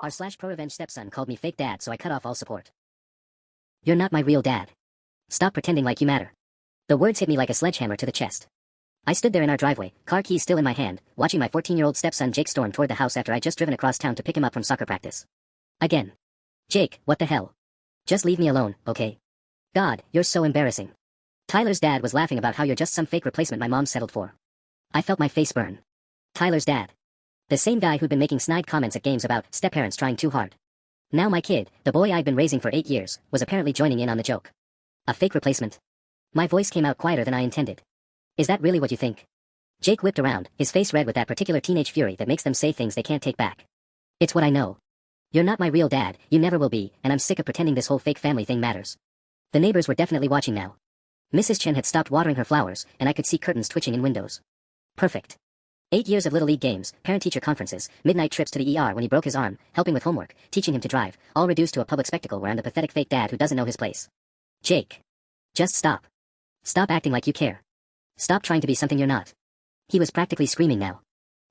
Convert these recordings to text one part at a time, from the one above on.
r/ProRevenge stepson called me fake dad, so I cut off all support. You're not my real dad. Stop pretending like you matter. The words hit me like a sledgehammer to the chest. I stood there in our driveway, car keys still in my hand, watching my 14-year-old stepson Jake storm toward the house after I'd just driven across town to pick him up from soccer practice. Again. Jake, what the hell? Just leave me alone, okay? God, you're so embarrassing. Tyler's dad was laughing about how you're just some fake replacement my mom settled for. I felt my face burn. Tyler's dad. The same guy who'd been making snide comments at games about step-parents trying too hard. Now my kid, the boy I'd been raising for 8 years, was apparently joining in on the joke. A fake replacement? My voice came out quieter than I intended. Is that really what you think? Jake whipped around, his face red with that particular teenage fury that makes them say things they can't take back. It's what I know. You're not my real dad, you never will be, and I'm sick of pretending this whole fake family thing matters. The neighbors were definitely watching now. Mrs. Chen had stopped watering her flowers, and I could see curtains twitching in windows. Perfect. 8 years of Little League games, parent-teacher conferences, midnight trips to the ER when he broke his arm, helping with homework, teaching him to drive, all reduced to a public spectacle where I'm the pathetic fake dad who doesn't know his place. Jake. Just stop. Stop acting like you care. Stop trying to be something you're not. He was practically screaming now.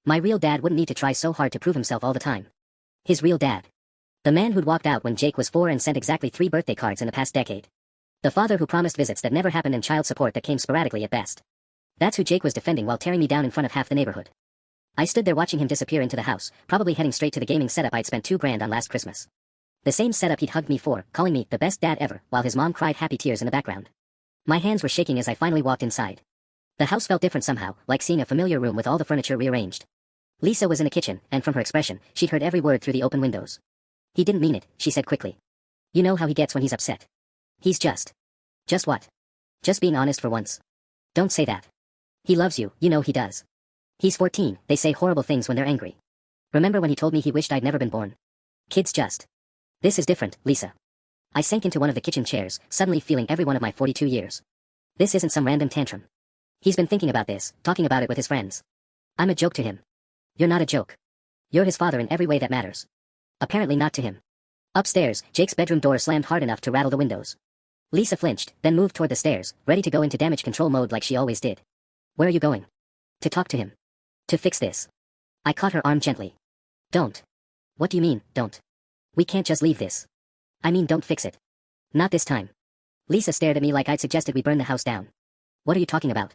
My real dad wouldn't need to try so hard to prove himself all the time. His real dad. The man who'd walked out when Jake was 4 and sent exactly 3 birthday cards in the past decade. The father who promised visits that never happened and child support that came sporadically at best. That's who Jake was defending while tearing me down in front of half the neighborhood. I stood there watching him disappear into the house, probably heading straight to the gaming setup I'd spent $2,000 on last Christmas. The same setup he'd hugged me for, calling me the best dad ever, while his mom cried happy tears in the background. My hands were shaking as I finally walked inside. The house felt different somehow, like seeing a familiar room with all the furniture rearranged. Lisa was in the kitchen, and from her expression, she'd heard every word through the open windows. He didn't mean it, she said quickly. You know how he gets when he's upset. He's just. Just what? Just being honest for once. Don't say that. He loves you, you know he does. He's 14, they say horrible things when they're angry. Remember when he told me he wished I'd never been born? Kids just. This is different, Lisa. I sank into one of the kitchen chairs, suddenly feeling every one of my 42 years. This isn't some random tantrum. He's been thinking about this, talking about it with his friends. I'm a joke to him. You're not a joke. You're his father in every way that matters. Apparently not to him. Upstairs, Jake's bedroom door slammed hard enough to rattle the windows. Lisa flinched, then moved toward the stairs, ready to go into damage control mode like she always did. Where are you going? To talk to him. To fix this. I caught her arm gently. Don't. What do you mean, don't? We can't just leave this. I mean, don't fix it. Not this time. Lisa stared at me like I'd suggested we burn the house down. What are you talking about?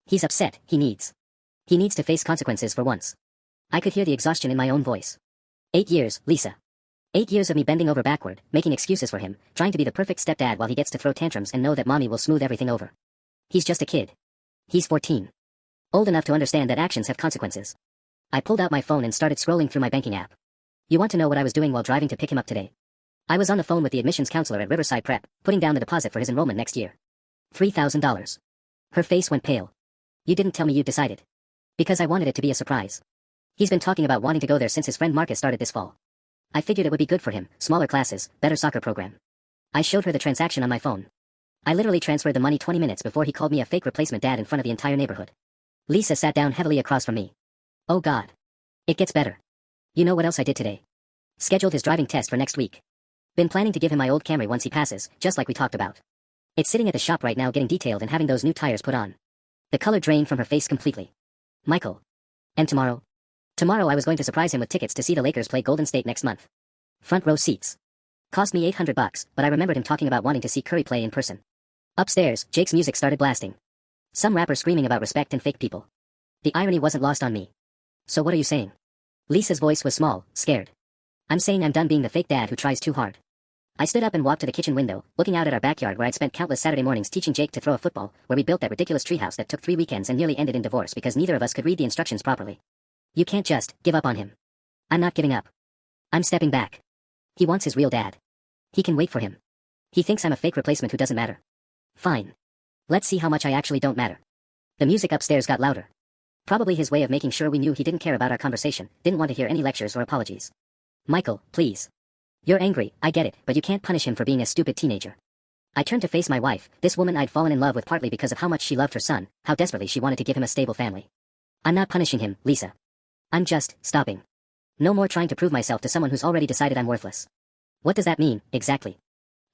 He's upset, he needs to face consequences for once. I could hear the exhaustion in my own voice. 8 years, Lisa. 8 years of me bending over backward, making excuses for him, trying to be the perfect stepdad while he gets to throw tantrums and know that mommy will smooth everything over. He's just a kid. He's 14. Old enough to understand that actions have consequences. I pulled out my phone and started scrolling through my banking app. You want to know what I was doing while driving to pick him up today? I was on the phone with the admissions counselor at Riverside Prep, putting down the deposit for his enrollment next year. $3,000. Her face went pale. You didn't tell me you'd decided. Because I wanted it to be a surprise. He's been talking about wanting to go there since his friend Marcus started this fall. I figured it would be good for him, smaller classes, better soccer program. I showed her the transaction on my phone. I literally transferred the money 20 minutes before he called me a fake replacement dad in front of the entire neighborhood. Lisa sat down heavily across from me. Oh God. It gets better. You know what else I did today? Scheduled his driving test for next week. Been planning to give him my old Camry once he passes, just like we talked about. It's sitting at the shop right now getting detailed and having those new tires put on. The color drained from her face completely. Michael. And tomorrow? Tomorrow I was going to surprise him with tickets to see the Lakers play Golden State next month. Front row seats. Cost me $800, but I remembered him talking about wanting to see Curry play in person. Upstairs, Jake's music started blasting. Some rapper screaming about respect and fake people. The irony wasn't lost on me. So what are you saying? Lisa's voice was small, scared. I'm saying I'm done being the fake dad who tries too hard. I stood up and walked to the kitchen window, looking out at our backyard where I'd spent countless Saturday mornings teaching Jake to throw a football, where we built that ridiculous treehouse that took 3 weekends and nearly ended in divorce because neither of us could read the instructions properly. You can't just give up on him. I'm not giving up. I'm stepping back. He wants his real dad. He can wait for him. He thinks I'm a fake replacement who doesn't matter. Fine. Let's see how much I actually don't matter. The music upstairs got louder. Probably his way of making sure we knew he didn't care about our conversation, didn't want to hear any lectures or apologies. Michael, please. You're angry, I get it, but you can't punish him for being a stupid teenager. I turned to face my wife, this woman I'd fallen in love with partly because of how much she loved her son, how desperately she wanted to give him a stable family. I'm not punishing him, Lisa. I'm just stopping. No more trying to prove myself to someone who's already decided I'm worthless. What does that mean, exactly?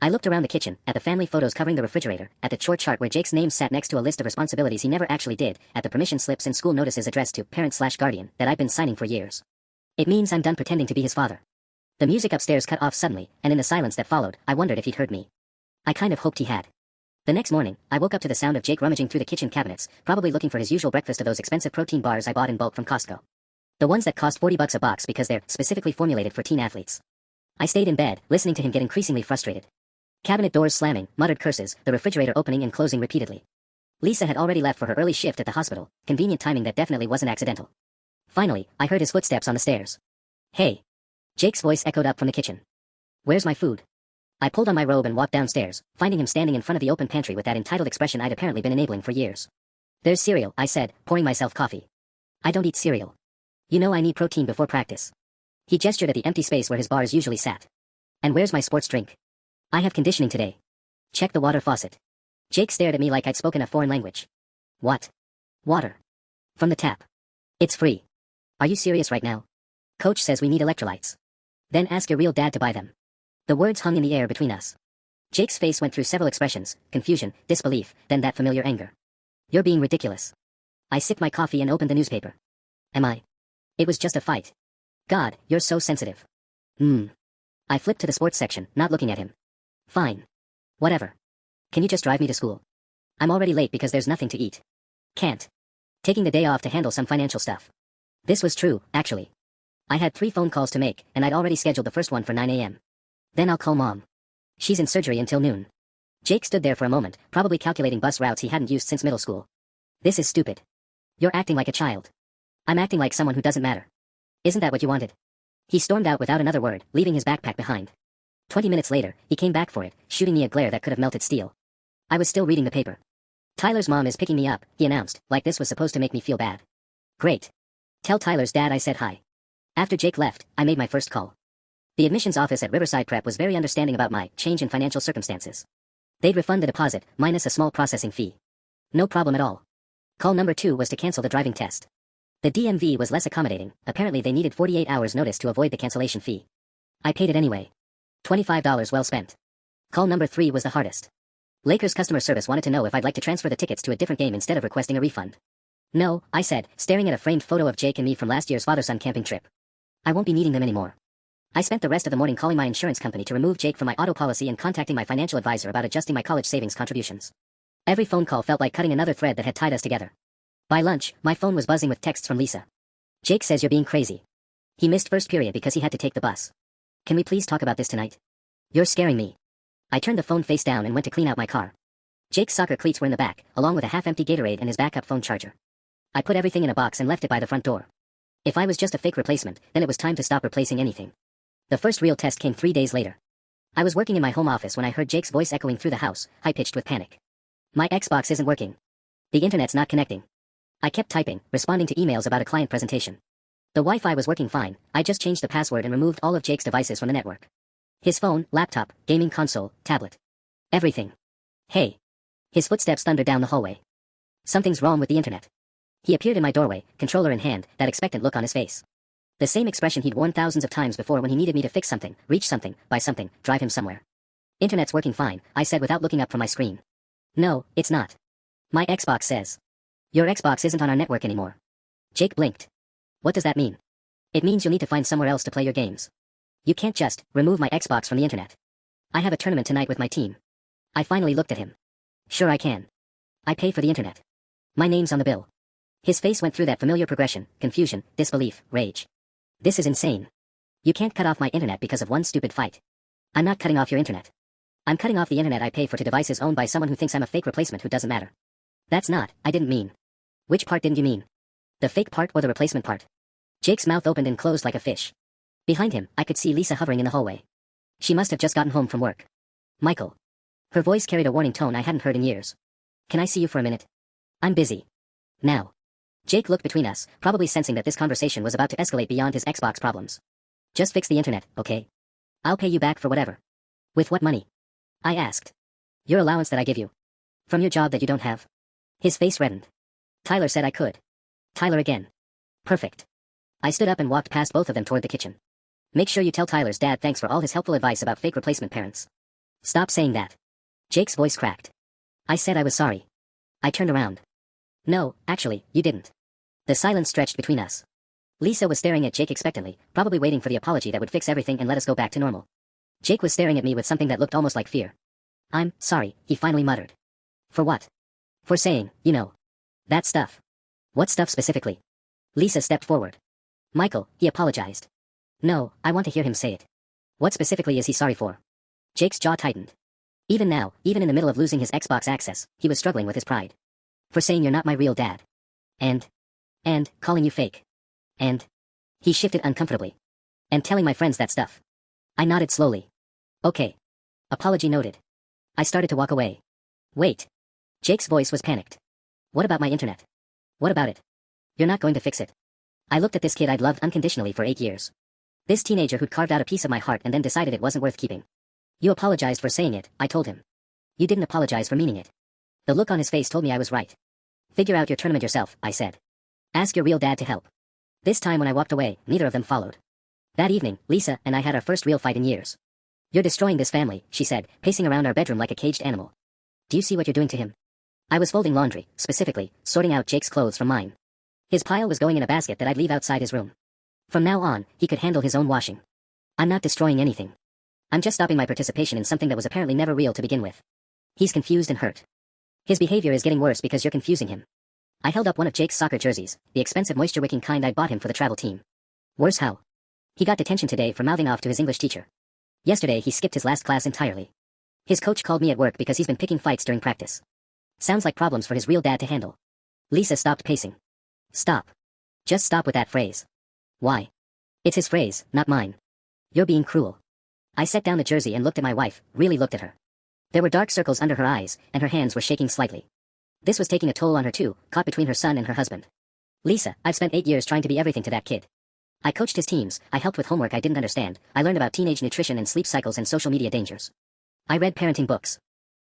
I looked around the kitchen, at the family photos covering the refrigerator, at the chore chart where Jake's name sat next to a list of responsibilities he never actually did, at the permission slips and school notices addressed to parent/guardian that I've been signing for years. It means I'm done pretending to be his father. The music upstairs cut off suddenly, and in the silence that followed, I wondered if he'd heard me. I kind of hoped he had. The next morning, I woke up to the sound of Jake rummaging through the kitchen cabinets, probably looking for his usual breakfast of those expensive protein bars I bought in bulk from Costco. The ones that cost $40 a box because they're specifically formulated for teen athletes. I stayed in bed, listening to him get increasingly frustrated. Cabinet doors slamming, muttered curses, the refrigerator opening and closing repeatedly. Lisa had already left for her early shift at the hospital, convenient timing that definitely wasn't accidental. Finally, I heard his footsteps on the stairs. Hey. Jake's voice echoed up from the kitchen. Where's my food? I pulled on my robe and walked downstairs, finding him standing in front of the open pantry with that entitled expression I'd apparently been enabling for years. There's cereal, I said, pouring myself coffee. I don't eat cereal. You know I need protein before practice. He gestured at the empty space where his bars usually sat. And where's my sports drink? I have conditioning today. Check the water faucet. Jake stared at me like I'd spoken a foreign language. What? Water. From the tap. It's free. Are you serious right now? Coach says we need electrolytes. Then ask your real dad to buy them. The words hung in the air between us. Jake's face went through several expressions, confusion, disbelief, then that familiar anger. You're being ridiculous. I sipped my coffee and opened the newspaper. Am I? It was just a fight. God, you're so sensitive. I flipped to the sports section, not looking at him. Fine. Whatever. Can you just drive me to school? I'm already late because there's nothing to eat. Can't. Taking the day off to handle some financial stuff. This was true, actually. I had 3 phone calls to make, and I'd already scheduled the first one for 9 a.m. Then I'll call Mom. She's in surgery until noon. Jake stood there for a moment, probably calculating bus routes he hadn't used since middle school. This is stupid. You're acting like a child. I'm acting like someone who doesn't matter. Isn't that what you wanted? He stormed out without another word, leaving his backpack behind. 20 minutes later, he came back for it, shooting me a glare that could have melted steel. I was still reading the paper. Tyler's mom is picking me up, he announced, like this was supposed to make me feel bad. Great. Tell Tyler's dad I said hi. After Jake left, I made my first call. The admissions office at Riverside Prep was very understanding about my change in financial circumstances. They'd refund the deposit, minus a small processing fee. No problem at all. Call number 2 was to cancel the driving test. The DMV was less accommodating, apparently they needed 48 hours notice to avoid the cancellation fee. I paid it anyway. $25 well spent. Call number 3 was the hardest. Lakers customer service wanted to know if I'd like to transfer the tickets to a different game instead of requesting a refund. No, I said, staring at a framed photo of Jake and me from last year's father-son camping trip. I won't be needing them anymore. I spent the rest of the morning calling my insurance company to remove Jake from my auto policy and contacting my financial advisor about adjusting my college savings contributions. Every phone call felt like cutting another thread that had tied us together. By lunch, my phone was buzzing with texts from Lisa. Jake says you're being crazy. He missed first period because he had to take the bus. Can we please talk about this tonight? You're scaring me. I turned the phone face down and went to clean out my car. Jake's soccer cleats were in the back, along with a half-empty Gatorade and his backup phone charger. I put everything in a box and left it by the front door. If I was just a fake replacement, then it was time to stop replacing anything. The first real test came 3 days later. I was working in my home office when I heard Jake's voice echoing through the house, high-pitched with panic. My Xbox isn't working. The internet's not connecting. I kept typing, responding to emails about a client presentation. The Wi-Fi was working fine, I just changed the password and removed all of Jake's devices from the network. His phone, laptop, gaming console, tablet. Everything. Hey. His footsteps thundered down the hallway. Something's wrong with the internet. He appeared in my doorway, controller in hand, that expectant look on his face. The same expression he'd worn thousands of times before when he needed me to fix something, reach something, buy something, drive him somewhere. Internet's working fine, I said without looking up from my screen. No, it's not. My Xbox says. Your Xbox isn't on our network anymore. Jake blinked. What does that mean? It means you'll need to find somewhere else to play your games. You can't just remove my Xbox from the internet. I have a tournament tonight with my team. I finally looked at him. Sure I can. I pay for the internet. My name's on the bill. His face went through that familiar progression, confusion, disbelief, rage. This is insane. You can't cut off my internet because of one stupid fight. I'm not cutting off your internet. I'm cutting off the internet I pay for to devices owned by someone who thinks I'm a fake replacement who doesn't matter. That's not, I didn't mean. Which part didn't you mean? The fake part or the replacement part? Jake's mouth opened and closed like a fish. Behind him, I could see Lisa hovering in the hallway. She must have just gotten home from work. Michael. Her voice carried a warning tone I hadn't heard in years. Can I see you for a minute? I'm busy. Now. Jake looked between us, probably sensing that this conversation was about to escalate beyond his Xbox problems. Just fix the internet, okay? I'll pay you back for whatever. With what money? I asked. Your allowance that I give you. From your job that you don't have. His face reddened. Tyler said I could. Tyler again. Perfect. I stood up and walked past both of them toward the kitchen. Make sure you tell Tyler's dad thanks for all his helpful advice about fake replacement parents. Stop saying that. Jake's voice cracked. I said I was sorry. I turned around. No, actually, you didn't. The silence stretched between us. Lisa was staring at Jake expectantly, probably waiting for the apology that would fix everything and let us go back to normal. Jake was staring at me with something that looked almost like fear. "I'm sorry," he finally muttered. "For what?" "For saying, you know. That stuff." "What stuff specifically?" Lisa stepped forward. "Michael," he apologized. "No, I want to hear him say it. What specifically is he sorry for?" Jake's jaw tightened. Even now, even in the middle of losing his Xbox access, he was struggling with his pride. "For saying you're not my real dad. And calling you fake. And," he shifted uncomfortably. "And telling my friends that stuff." I nodded slowly. "Okay. Apology noted." I started to walk away. "Wait." Jake's voice was panicked. "What about my internet? What about it? You're not going to fix it?" I looked at this kid I'd loved unconditionally for 8 years. This teenager who'd carved out a piece of my heart and then decided it wasn't worth keeping. "You apologized for saying it," I told him. "You didn't apologize for meaning it." The look on his face told me I was right. "Figure out your tournament yourself," I said. "Ask your real dad to help." This time when I walked away, neither of them followed. That evening, Lisa and I had our first real fight in years. "You're destroying this family," she said, pacing around our bedroom like a caged animal. "Do you see what you're doing to him?" I was folding laundry, specifically, sorting out Jake's clothes from mine. His pile was going in a basket that I'd leave outside his room. From now on, he could handle his own washing. "I'm not destroying anything. I'm just stopping my participation in something that was apparently never real to begin with." "He's confused and hurt. His behavior is getting worse because you're confusing him." I held up one of Jake's soccer jerseys, the expensive moisture-wicking kind I'd bought him for the travel team. "Worse how? He got detention today for mouthing off to his English teacher. Yesterday he skipped his last class entirely. His coach called me at work because he's been picking fights during practice. Sounds like problems for his real dad to handle." Lisa stopped pacing. "Stop. Just stop with that phrase." "Why?" "It's his phrase, not mine." "You're being cruel." I set down the jersey and looked at my wife, really looked at her. There were dark circles under her eyes, and her hands were shaking slightly. This was taking a toll on her too, caught between her son and her husband. "Lisa, I've spent 8 years trying to be everything to that kid. I coached his teams, I helped with homework I didn't understand, I learned about teenage nutrition and sleep cycles and social media dangers. I read parenting books.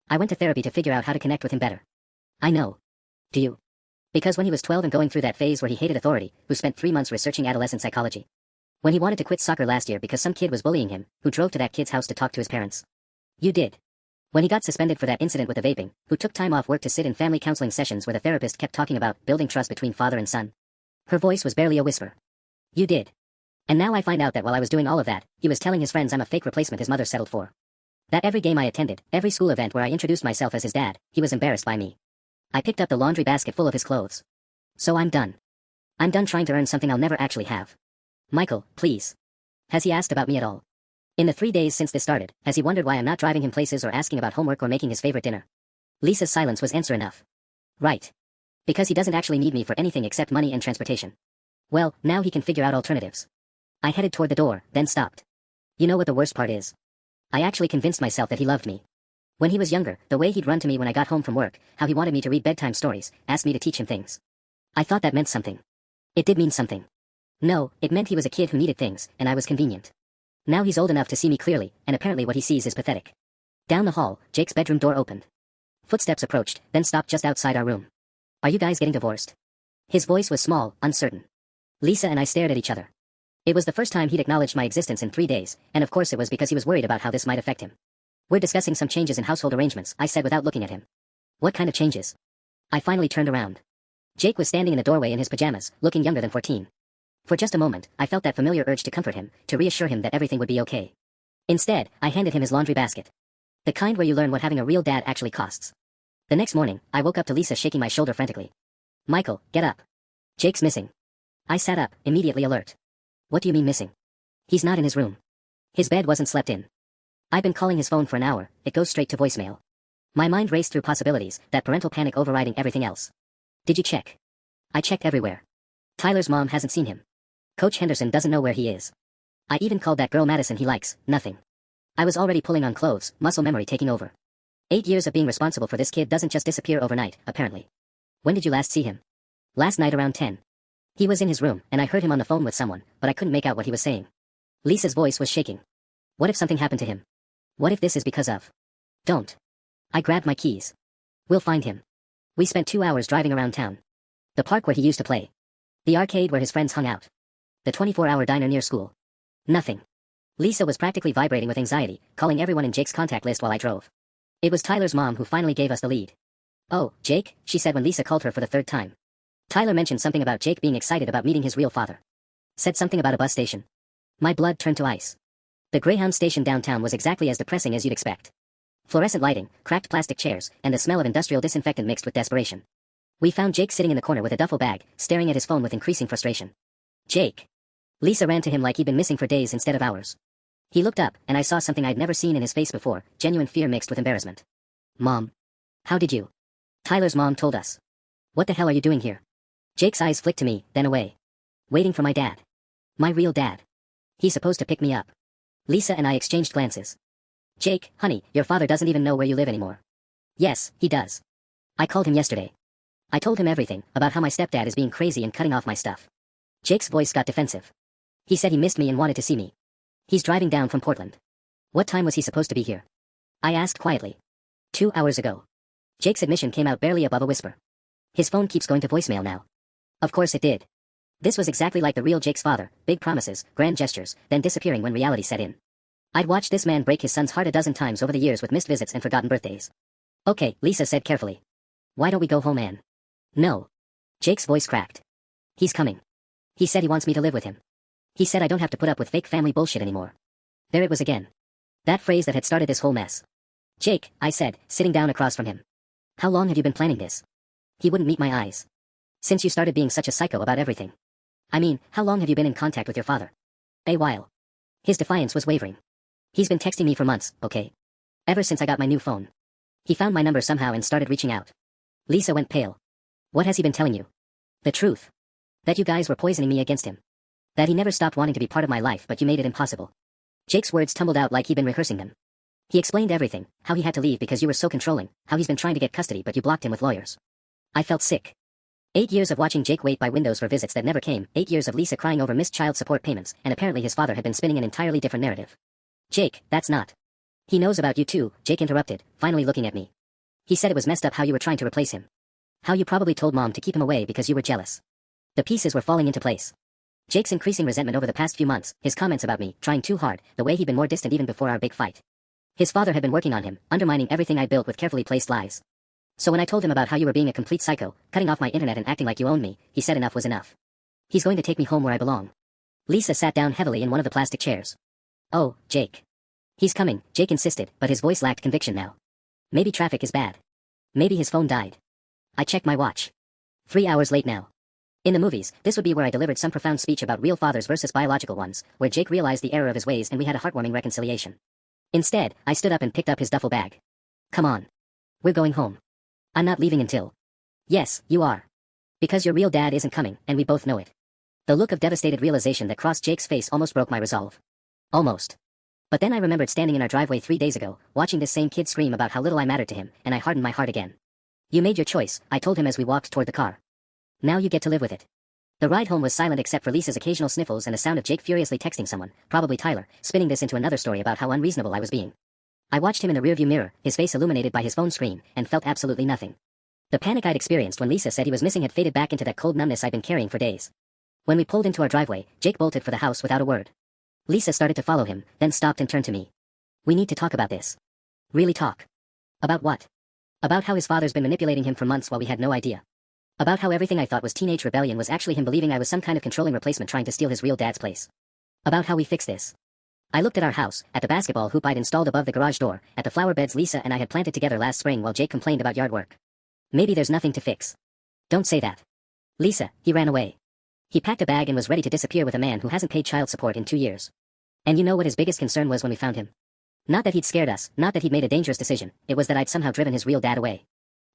I went to therapy to figure out how to connect with him better. I know. Do you? Because when he was 12 and going through that phase where he hated authority, who spent 3 months researching adolescent psychology. When he wanted to quit soccer last year because some kid was bullying him, who drove to that kid's house to talk to his parents. You did. When he got suspended for that incident with the vaping, who took time off work to sit in family counseling sessions where the therapist kept talking about building trust between father and son. Her voice was barely a whisper. You did. And now I find out that while I was doing all of that, he was telling his friends I'm a fake replacement his mother settled for. That every game I attended, every school event where I introduced myself as his dad, he was embarrassed by me. I picked up the laundry basket full of his clothes. So I'm done. I'm done trying to earn something I'll never actually have. Michael, please. Has he asked about me at all? In the 3 days since this started, has he wondered why I'm not driving him places or asking about homework or making his favorite dinner? Lisa's silence was answer enough. Right. Because he doesn't actually need me for anything except money and transportation. Well, now he can figure out alternatives. I headed toward the door, then stopped. You know what the worst part is? I actually convinced myself that he loved me. When he was younger, the way he'd run to me when I got home from work, how he wanted me to read bedtime stories, asked me to teach him things. I thought that meant something. It did mean something. No, it meant he was a kid who needed things, and I was convenient. Now he's old enough to see me clearly, and apparently what he sees is pathetic. Down the hall, Jake's bedroom door opened. Footsteps approached, then stopped just outside our room. Are you guys getting divorced? His voice was small, uncertain. Lisa and I stared at each other. It was the first time he'd acknowledged my existence in 3 days, and of course it was because he was worried about how this might affect him. We're discussing some changes in household arrangements, I said without looking at him. What kind of changes? I finally turned around. Jake was standing in the doorway in his pajamas, looking younger than 14. For just a moment, I felt that familiar urge to comfort him, to reassure him that everything would be okay. Instead, I handed him his laundry basket. The kind where you learn what having a real dad actually costs. The next morning, I woke up to Lisa shaking my shoulder frantically. Michael, get up. Jake's missing. I sat up, immediately alert. What do you mean missing? He's not in his room. His bed wasn't slept in. I've been calling his phone for an hour, it goes straight to voicemail. My mind raced through possibilities, that parental panic overriding everything else. Did you check? I checked everywhere. Tyler's mom hasn't seen him. Coach Henderson doesn't know where he is. I even called that girl Madison he likes, nothing. I was already pulling on clothes, muscle memory taking over. 8 years of being responsible for this kid doesn't just disappear overnight, apparently. When did you last see him? Last night around 10. He was in his room, and I heard him on the phone with someone, but I couldn't make out what he was saying. Lisa's voice was shaking. What if something happened to him? What if this is because of? Don't. I grabbed my keys. We'll find him. We spent 2 hours driving around town. The park where he used to play. The arcade where his friends hung out. The 24-hour diner near school. Nothing. Lisa was practically vibrating with anxiety, calling everyone in Jake's contact list while I drove. It was Tyler's mom who finally gave us the lead. Oh, Jake, she said when Lisa called her for the 3rd time. Tyler mentioned something about Jake being excited about meeting his real father. Said something about a bus station. My blood turned to ice. The Greyhound station downtown was exactly as depressing as you'd expect. Fluorescent lighting, cracked plastic chairs, and the smell of industrial disinfectant mixed with desperation. We found Jake sitting in the corner with a duffel bag, staring at his phone with increasing frustration. Jake. Lisa ran to him like he'd been missing for days instead of hours. He looked up, and I saw something I'd never seen in his face before, genuine fear mixed with embarrassment. Mom. How did you? Tyler's mom told us. What the hell are you doing here? Jake's eyes flicked to me, then away. Waiting for my dad. My real dad. He's supposed to pick me up. Lisa and I exchanged glances. Jake, honey, your father doesn't even know where you live anymore. Yes, he does. I called him yesterday. I told him everything, about how my stepdad is being crazy and cutting off my stuff. Jake's voice got defensive. He said he missed me and wanted to see me. He's driving down from Portland. What time was he supposed to be here? I asked quietly. 2 hours ago. Jake's admission came out barely above a whisper. His phone keeps going to voicemail now. Of course it did. This was exactly like the real Jake's father, big promises, grand gestures, then disappearing when reality set in. I'd watched this man break his son's heart a dozen times over the years with missed visits and forgotten birthdays. Okay, Lisa said carefully. Why don't we go home, Anne? No. Jake's voice cracked. He's coming. He said he wants me to live with him. He said I don't have to put up with fake family bullshit anymore. There it was again. That phrase that had started this whole mess. Jake, I said, sitting down across from him. How long have you been planning this? He wouldn't meet my eyes. Since you started being such a psycho about everything. I mean, how long have you been in contact with your father? A while. His defiance was wavering. He's been texting me for months, okay? Ever since I got my new phone. He found my number somehow and started reaching out. Lisa went pale. What has he been telling you? The truth. That you guys were poisoning me against him. That he never stopped wanting to be part of my life but you made it impossible. Jake's words tumbled out like he'd been rehearsing them. He explained everything, how he had to leave because you were so controlling, how he's been trying to get custody but you blocked him with lawyers. I felt sick. 8 years of watching Jake wait by windows for visits that never came, 8 years of Lisa crying over missed child support payments, and apparently his father had been spinning an entirely different narrative. Jake, that's not. He knows about you too, Jake interrupted, finally looking at me. He said it was messed up how you were trying to replace him. How you probably told Mom to keep him away because you were jealous. The pieces were falling into place. Jake's increasing resentment over the past few months, his comments about me, trying too hard, the way he'd been more distant even before our big fight. His father had been working on him, undermining everything I built with carefully placed lies. So when I told him about how you were being a complete psycho, cutting off my internet and acting like you owned me, he said enough was enough. He's going to take me home where I belong. Lisa sat down heavily in one of the plastic chairs. Oh, Jake. He's coming, Jake insisted, but his voice lacked conviction now. Maybe traffic is bad. Maybe his phone died. I checked my watch. 3 hours late now. In the movies, this would be where I delivered some profound speech about real fathers versus biological ones, where Jake realized the error of his ways and we had a heartwarming reconciliation. Instead, I stood up and picked up his duffel bag. Come on. We're going home. I'm not leaving until. Yes, you are. Because your real dad isn't coming, and we both know it. The look of devastated realization that crossed Jake's face almost broke my resolve. Almost. But then I remembered standing in our driveway 3 days ago, watching this same kid scream about how little I mattered to him, and I hardened my heart again. You made your choice, I told him as we walked toward the car. Now you get to live with it. The ride home was silent except for Lisa's occasional sniffles and the sound of Jake furiously texting someone, probably Tyler, spinning this into another story about how unreasonable I was being. I watched him in the rearview mirror, his face illuminated by his phone screen, and felt absolutely nothing. The panic I'd experienced when Lisa said he was missing had faded back into that cold numbness I'd been carrying for days. When we pulled into our driveway, Jake bolted for the house without a word. Lisa started to follow him, then stopped and turned to me. We need to talk about this. Really talk. About what? About how his father's been manipulating him for months while we had no idea. About how everything I thought was teenage rebellion was actually him believing I was some kind of controlling replacement trying to steal his real dad's place. About how we fix this. I looked at our house, at the basketball hoop I'd installed above the garage door, at the flower beds Lisa and I had planted together last spring while Jake complained about yard work. Maybe there's nothing to fix. Don't say that. Lisa, he ran away. He packed a bag and was ready to disappear with a man who hasn't paid child support in 2 years. And you know what his biggest concern was when we found him? Not that he'd scared us, not that he'd made a dangerous decision, it was that I'd somehow driven his real dad away.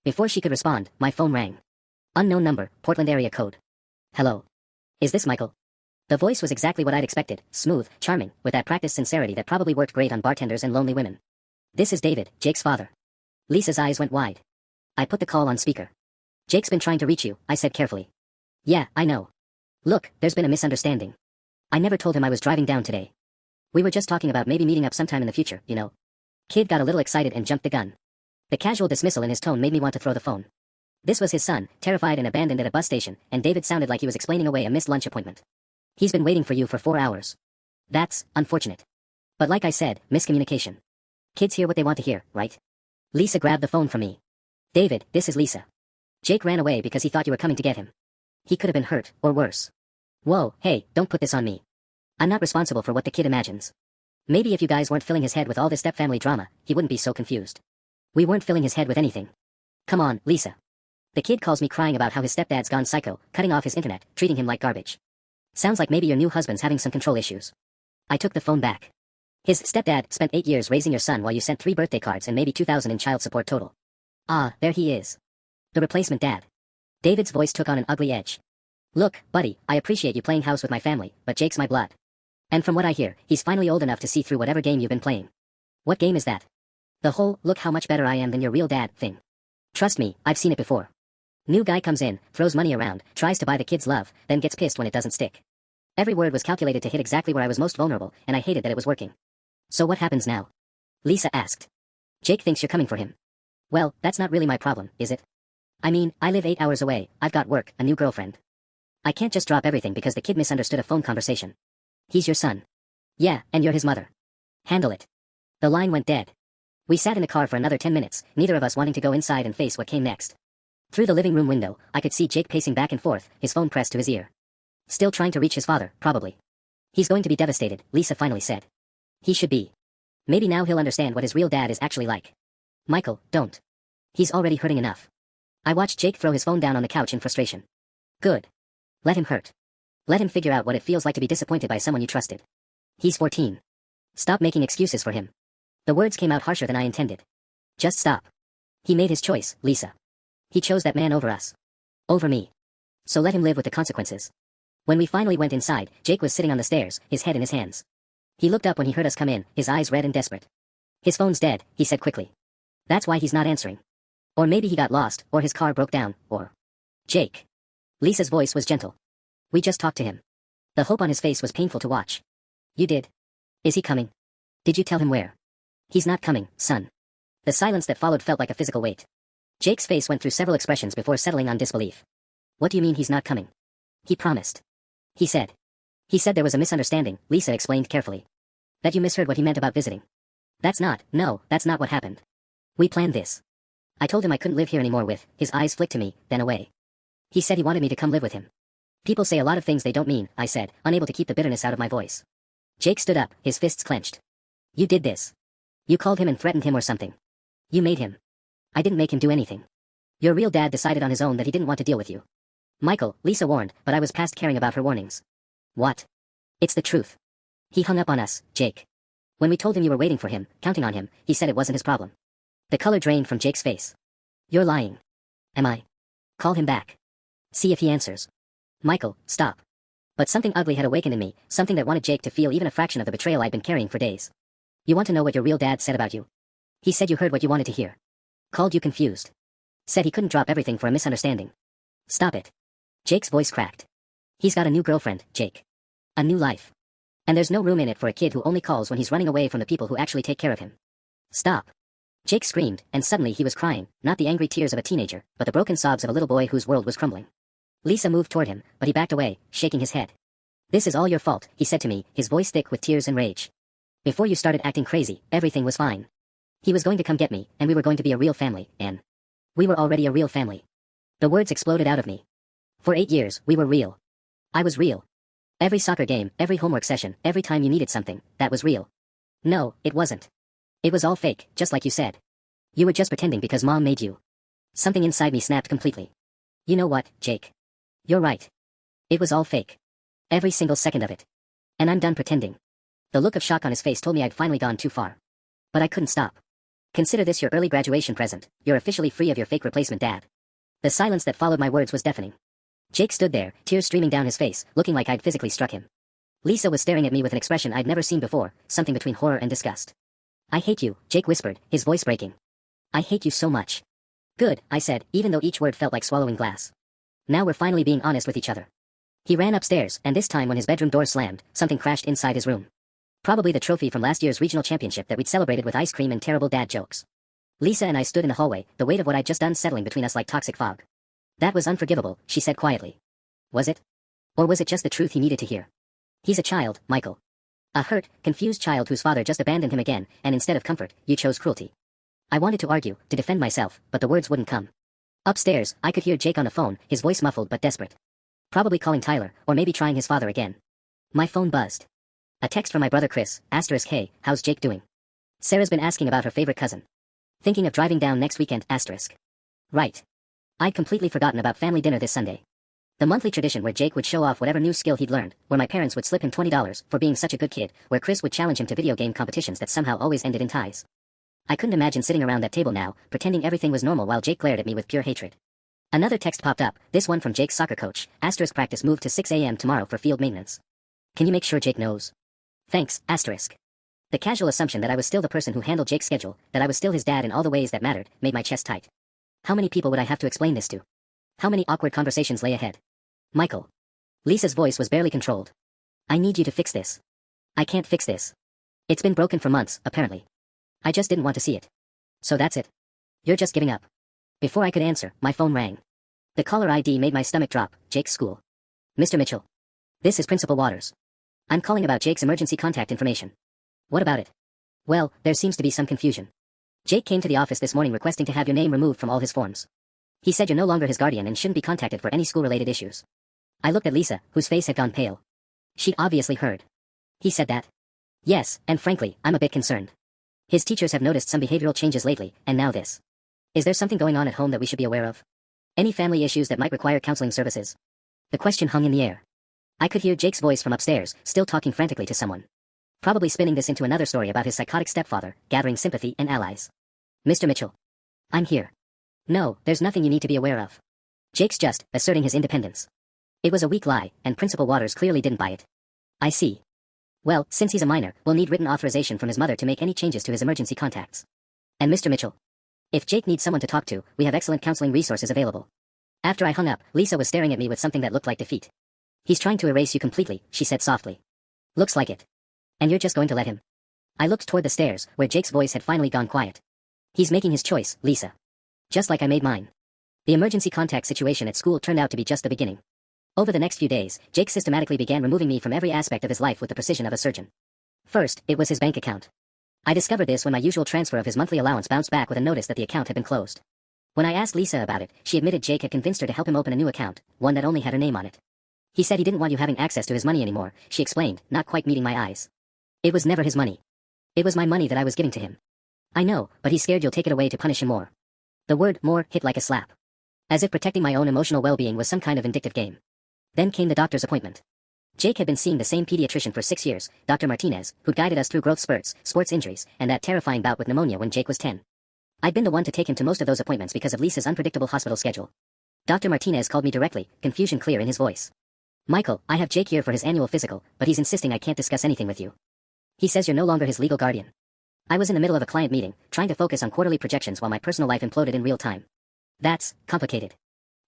Before she could respond, my phone rang. Unknown number, Portland area code. Hello. Is this Michael? The voice was exactly what I'd expected, smooth, charming, with that practiced sincerity that probably worked great on bartenders and lonely women. This is David, Jake's father. Lisa's eyes went wide. I put the call on speaker. Jake's been trying to reach you, I said carefully. Yeah, I know. Look, there's been a misunderstanding. I never told him I was driving down today. We were just talking about maybe meeting up sometime in the future, you know. Kid got a little excited and jumped the gun. The casual dismissal in his tone made me want to throw the phone. This was his son, terrified and abandoned at a bus station, and David sounded like he was explaining away a missed lunch appointment. He's been waiting for you for 4 hours. That's unfortunate. But like I said, miscommunication. Kids hear what they want to hear, right? Lisa grabbed the phone from me. David, this is Lisa. Jake ran away because he thought you were coming to get him. He could have been hurt, or worse. Whoa, hey, don't put this on me. I'm not responsible for what the kid imagines. Maybe if you guys weren't filling his head with all this stepfamily drama, he wouldn't be so confused. We weren't filling his head with anything. Come on, Lisa. The kid calls me crying about how his stepdad's gone psycho, cutting off his internet, treating him like garbage. Sounds like maybe your new husband's having some control issues. I took the phone back. His stepdad spent 8 years raising your son while you sent 3 birthday cards and maybe 2,000 in child support total. Ah, there he is. The replacement dad. David's voice took on an ugly edge. Look, buddy, I appreciate you playing house with my family, but Jake's my blood. And from what I hear, he's finally old enough to see through whatever game you've been playing. What game is that? The whole, look how much better I am than your real dad thing. Trust me, I've seen it before. New guy comes in, throws money around, tries to buy the kid's love, then gets pissed when it doesn't stick. Every word was calculated to hit exactly where I was most vulnerable, and I hated that it was working. So what happens now? Lisa asked. Jake thinks you're coming for him. Well, that's not really my problem, is it? I mean, I live 8 hours away, I've got work, a new girlfriend. I can't just drop everything because the kid misunderstood a phone conversation. He's your son. Yeah, and you're his mother. Handle it. The line went dead. We sat in the car for another 10 minutes, neither of us wanting to go inside and face what came next. Through the living room window, I could see Jake pacing back and forth, his phone pressed to his ear. Still trying to reach his father, probably. He's going to be devastated, Lisa finally said. He should be. Maybe now he'll understand what his real dad is actually like. Michael, don't. He's already hurting enough. I watched Jake throw his phone down on the couch in frustration. Good. Let him hurt. Let him figure out what it feels like to be disappointed by someone you trusted. He's 14. Stop making excuses for him. The words came out harsher than I intended. Just stop. He made his choice, Lisa. He chose that man over us. Over me. So let him live with the consequences. When we finally went inside, Jake was sitting on the stairs, his head in his hands. He looked up when he heard us come in, his eyes red and desperate. His phone's dead, he said quickly. That's why he's not answering. Or maybe he got lost, or his car broke down, or... Jake. Lisa's voice was gentle. We just talked to him. The hope on his face was painful to watch. You did? Is he coming? Did you tell him where? He's not coming, son. The silence that followed felt like a physical weight. Jake's face went through several expressions before settling on disbelief. What do you mean he's not coming? He promised. He said. He said there was a misunderstanding, Lisa explained carefully. That you misheard what he meant about visiting. That's not what happened. We planned this. I told him I couldn't live here anymore with, his eyes flicked to me, then away. He said he wanted me to come live with him. People say a lot of things they don't mean, I said, unable to keep the bitterness out of my voice. Jake stood up, his fists clenched. You did this. You called him and threatened him or something. You made him. I didn't make him do anything. Your real dad decided on his own that he didn't want to deal with you. Michael, Lisa warned, but I was past caring about her warnings. What? It's the truth. He hung up on us, Jake. When we told him you were waiting for him, counting on him, he said it wasn't his problem. The color drained from Jake's face. You're lying. Am I? Call him back. See if he answers. Michael, stop. But something ugly had awakened in me, something that wanted Jake to feel even a fraction of the betrayal I'd been carrying for days. You want to know what your real dad said about you? He said you heard what you wanted to hear. Called you confused. Said he couldn't drop everything for a misunderstanding. Stop it. Jake's voice cracked. He's got a new girlfriend, Jake. A new life. And there's no room in it for a kid who only calls when he's running away from the people who actually take care of him. Stop. Jake screamed, and suddenly he was crying, not the angry tears of a teenager, but the broken sobs of a little boy whose world was crumbling. Lisa moved toward him, but he backed away, shaking his head. This is all your fault, he said to me, his voice thick with tears and rage. Before you started acting crazy, everything was fine. He was going to come get me, and we were going to be a real family, and... We were already a real family. The words exploded out of me. For 8 years, we were real. I was real. Every soccer game, every homework session, every time you needed something, that was real. No, it wasn't. It was all fake, just like you said. You were just pretending because Mom made you. Something inside me snapped completely. You know what, Jake? You're right. It was all fake. Every single second of it. And I'm done pretending. The look of shock on his face told me I'd finally gone too far. But I couldn't stop. Consider this your early graduation present. You're officially free of your fake replacement dad. The silence that followed my words was deafening. Jake stood there, tears streaming down his face, looking like I'd physically struck him. Lisa was staring at me with an expression I'd never seen before, something between horror and disgust. I hate you, Jake whispered, his voice breaking. I hate you so much. Good, I said, even though each word felt like swallowing glass. Now we're finally being honest with each other. He ran upstairs, and this time when his bedroom door slammed, something crashed inside his room. Probably the trophy from last year's regional championship that we'd celebrated with ice cream and terrible dad jokes. Lisa and I stood in the hallway, the weight of what I'd just done settling between us like toxic fog. That was unforgivable, she said quietly. Was it? Or was it just the truth he needed to hear? He's a child, Michael. A hurt, confused child whose father just abandoned him again, and instead of comfort, you chose cruelty. I wanted to argue, to defend myself, but the words wouldn't come. Upstairs, I could hear Jake on the phone, his voice muffled but desperate. Probably calling Tyler, or maybe trying his father again. My phone buzzed. A text from my brother Chris, *, hey, how's Jake doing? Sarah's been asking about her favorite cousin. Thinking of driving down next weekend, *. Right. I'd completely forgotten about family dinner this Sunday. The monthly tradition where Jake would show off whatever new skill he'd learned, where my parents would slip him $20 for being such a good kid, where Chris would challenge him to video game competitions that somehow always ended in ties. I couldn't imagine sitting around that table now, pretending everything was normal while Jake glared at me with pure hatred. Another text popped up, this one from Jake's soccer coach, * practice moved to 6 a.m. tomorrow for field maintenance. Can you make sure Jake knows? Thanks, *. The casual assumption that I was still the person who handled Jake's schedule, that I was still his dad in all the ways that mattered, made my chest tight. How many people would I have to explain this to? How many awkward conversations lay ahead? Michael. Lisa's voice was barely controlled. I need you to fix this. I can't fix this. It's been broken for months, apparently. I just didn't want to see it. So that's it. You're just giving up. Before I could answer, my phone rang. The caller ID made my stomach drop. Jake's school. Mr. Mitchell. This is Principal Waters. I'm calling about Jake's emergency contact information. What about it? Well, there seems to be some confusion. Jake came to the office this morning requesting to have your name removed from all his forms. He said you're no longer his guardian and shouldn't be contacted for any school-related issues. I looked at Lisa, whose face had gone pale. She'd obviously heard. He said that. Yes, and frankly, I'm a bit concerned. His teachers have noticed some behavioral changes lately, and now this. Is there something going on at home that we should be aware of? Any family issues that might require counseling services? The question hung in the air. I could hear Jake's voice from upstairs, still talking frantically to someone. Probably spinning this into another story about his psychotic stepfather, gathering sympathy and allies. Mr. Mitchell. I'm here. No, there's nothing you need to be aware of. Jake's just asserting his independence. It was a weak lie, and Principal Waters clearly didn't buy it. I see. Well, since he's a minor, we'll need written authorization from his mother to make any changes to his emergency contacts. And Mr. Mitchell. If Jake needs someone to talk to, we have excellent counseling resources available. After I hung up, Lisa was staring at me with something that looked like defeat. He's trying to erase you completely, she said softly. Looks like it. And you're just going to let him? I looked toward the stairs, where Jake's voice had finally gone quiet. He's making his choice, Lisa. Just like I made mine. The emergency contact situation at school turned out to be just the beginning. Over the next few days, Jake systematically began removing me from every aspect of his life with the precision of a surgeon. First, it was his bank account. I discovered this when my usual transfer of his monthly allowance bounced back with a notice that the account had been closed. When I asked Lisa about it, she admitted Jake had convinced her to help him open a new account, one that only had her name on it. He said he didn't want you having access to his money anymore, she explained, not quite meeting my eyes. It was never his money. It was my money that I was giving to him. I know, but he's scared you'll take it away to punish him more. The word more hit like a slap. As if protecting my own emotional well-being was some kind of vindictive game. Then came the doctor's appointment. Jake had been seeing the same pediatrician for 6 years, Dr. Martinez, who'd guided us through growth spurts, sports injuries, and that terrifying bout with pneumonia when Jake was 10. I'd been the one to take him to most of those appointments because of Lisa's unpredictable hospital schedule. Dr. Martinez called me directly, confusion clear in his voice. Michael, I have Jake here for his annual physical, but he's insisting I can't discuss anything with you. He says you're no longer his legal guardian. I was in the middle of a client meeting, trying to focus on quarterly projections while my personal life imploded in real time. That's complicated.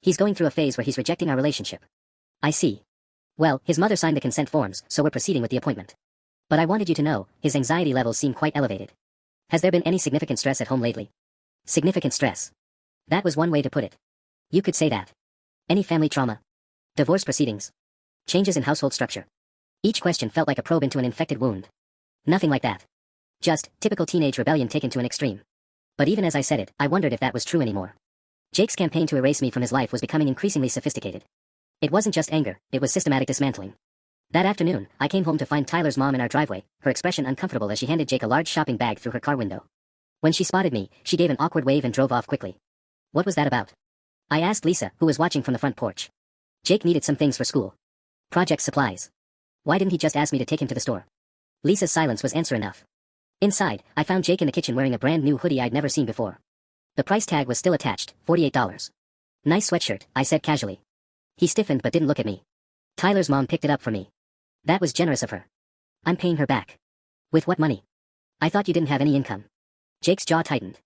He's going through a phase where he's rejecting our relationship. I see. Well, his mother signed the consent forms, so we're proceeding with the appointment. But I wanted you to know, his anxiety levels seem quite elevated. Has there been any significant stress at home lately? Significant stress. That was one way to put it. You could say that. Any family trauma? Divorce proceedings? Changes in household structure? Each question felt like a probe into an infected wound. Nothing like that. Just, typical teenage rebellion taken to an extreme. But even as I said it, I wondered if that was true anymore. Jake's campaign to erase me from his life was becoming increasingly sophisticated. It wasn't just anger, it was systematic dismantling. That afternoon, I came home to find Tyler's mom in our driveway, her expression uncomfortable as she handed Jake a large shopping bag through her car window. When she spotted me, she gave an awkward wave and drove off quickly. What was that about? I asked Lisa, who was watching from the front porch. Jake needed some things for school. Project supplies. Why didn't he just ask me to take him to the store? Lisa's silence was answer enough. Inside, I found Jake in the kitchen wearing a brand new hoodie I'd never seen before. The price tag was still attached, $48. Nice sweatshirt, I said casually. He stiffened but didn't look at me. Tyler's mom picked it up for me. That was generous of her. I'm paying her back. With what money? I thought you didn't have any income. Jake's jaw tightened.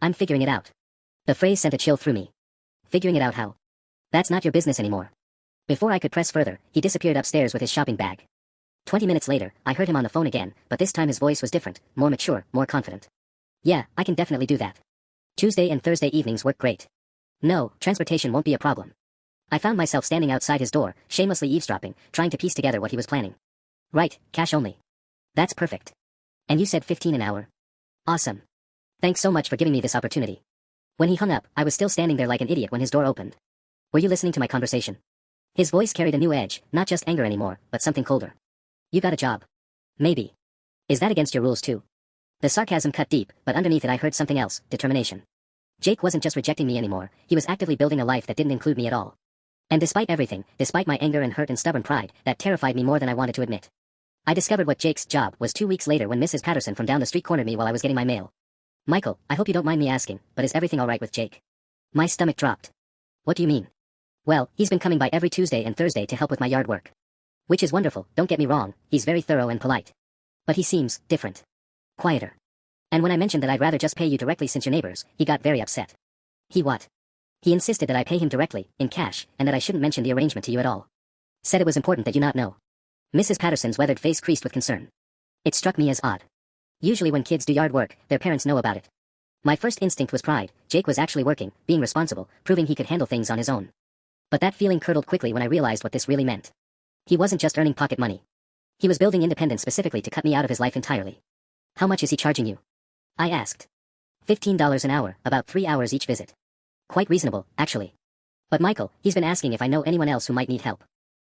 I'm figuring it out. The phrase sent a chill through me. Figuring it out how? That's not your business anymore. Before I could press further, he disappeared upstairs with his shopping bag. 20 minutes later, I heard him on the phone again, but this time his voice was different, more mature, more confident. Yeah, I can definitely do that. Tuesday and Thursday evenings work great. No, transportation won't be a problem. I found myself standing outside his door, shamelessly eavesdropping, trying to piece together what he was planning. Right, cash only. That's perfect. And you said 15 an hour? Awesome. Thanks so much for giving me this opportunity. When he hung up, I was still standing there like an idiot when his door opened. Were you listening to my conversation? His voice carried a new edge, not just anger anymore, but something colder. You got a job. Maybe. Is that against your rules too? The sarcasm cut deep, but underneath it I heard something else, determination. Jake wasn't just rejecting me anymore, he was actively building a life that didn't include me at all. And despite everything, despite my anger and hurt and stubborn pride, that terrified me more than I wanted to admit. I discovered what Jake's job was 2 weeks later when Mrs. Patterson from down the street cornered me while I was getting my mail. Michael, I hope you don't mind me asking, but is everything alright with Jake? My stomach dropped. What do you mean? Well, he's been coming by every Tuesday and Thursday to help with my yard work. Which is wonderful, don't get me wrong, he's very thorough and polite. But he seems different. Quieter. And when I mentioned that I'd rather just pay you directly since you're neighbors, he got very upset. He what? He insisted that I pay him directly, in cash, and that I shouldn't mention the arrangement to you at all. Said it was important that you not know. Mrs. Patterson's weathered face creased with concern. It struck me as odd. Usually when kids do yard work, their parents know about it. My first instinct was pride. Jake was actually working, being responsible, proving he could handle things on his own. But that feeling curdled quickly when I realized what this really meant. He wasn't just earning pocket money. He was building independence specifically to cut me out of his life entirely. How much is he charging you? I asked. $15 an hour, about 3 hours each visit. Quite reasonable, actually. But Michael, he's been asking if I know anyone else who might need help.